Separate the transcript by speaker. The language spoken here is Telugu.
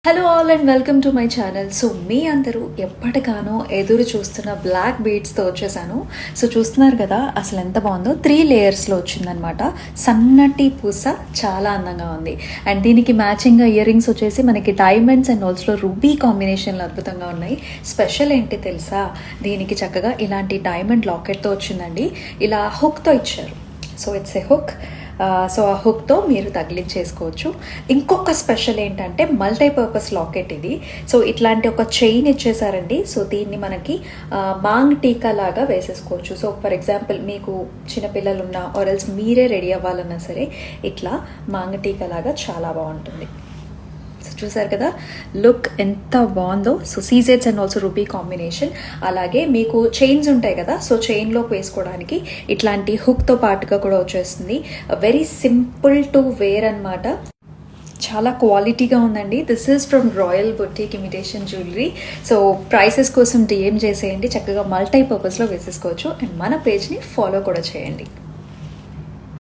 Speaker 1: Hello all and welcome to my channel. So మీ అందరూ ఎప్పటిగానో ఎదురు చూస్తున్న బ్లాక్ బీడ్స్తో వచ్చేసాను. సో చూస్తున్నారు కదా అసలు ఎంత బాగుందో, 3 లేయర్స్లో వచ్చిందనమాట. సన్నటి పూస చాలా అందంగా ఉంది. అండ్ దీనికి మ్యాచింగ్గా ఇయర్ రింగ్స్ వచ్చేసి మనకి డైమండ్స్ అండ్ ఆల్సో రూబీ కాంబినేషన్లో అద్భుతంగా ఉన్నాయి. స్పెషల్ ఏంటి తెలుసా, దీనికి చక్కగా ఇలాంటి డైమండ్ లాకెట్తో వచ్చిందండి. ఇలా హుక్తో ఇచ్చారు. So it's a hook. So ఆ హుక్తో మీరు తగిలించేసుకోవచ్చు. ఇంకొక స్పెషల్ ఏంటంటే మల్టీపర్పస్ లాకెట్ ఇది. సో ఇట్లాంటి ఒక చైన్ ఇచ్చేసారండి. సో దీన్ని మనకి మాంగ్ టీకా లాగా వేసేసుకోవచ్చు. సో ఫర్ ఎగ్జాంపుల్ మీకు చిన్నపిల్లలు ఉన్నా ఆర్ఎల్స్ మీరే రెడీ అవ్వాలన్నా సరే ఇట్లా మాంగ్ టీకా లాగా చాలా బాగుంటుంది. సో చూసారు కదా లుక్ ఎంత బాగుందో. సో సీజెడ్స్ అండ్ ఆల్సో రూబీ కాంబినేషన్. అలాగే మీకు చైన్స్ ఉంటాయి కదా, సో చైన్లోకి వేసుకోవడానికి ఇట్లాంటి హుక్తో పాటుగా కూడా వచ్చేస్తుంది. వెరీ సింపుల్ టు వేర్ అనమాట. చాలా క్వాలిటీగా ఉందండి. This is from royal boutique imitation jewellery. So prices కోసం డిఎం చేసేయండి, చక్కగా మల్టీపర్పస్లో వేసేసుకోవచ్చు. అండ్ మన పేజ్ని ఫాలో కూడా చేయండి.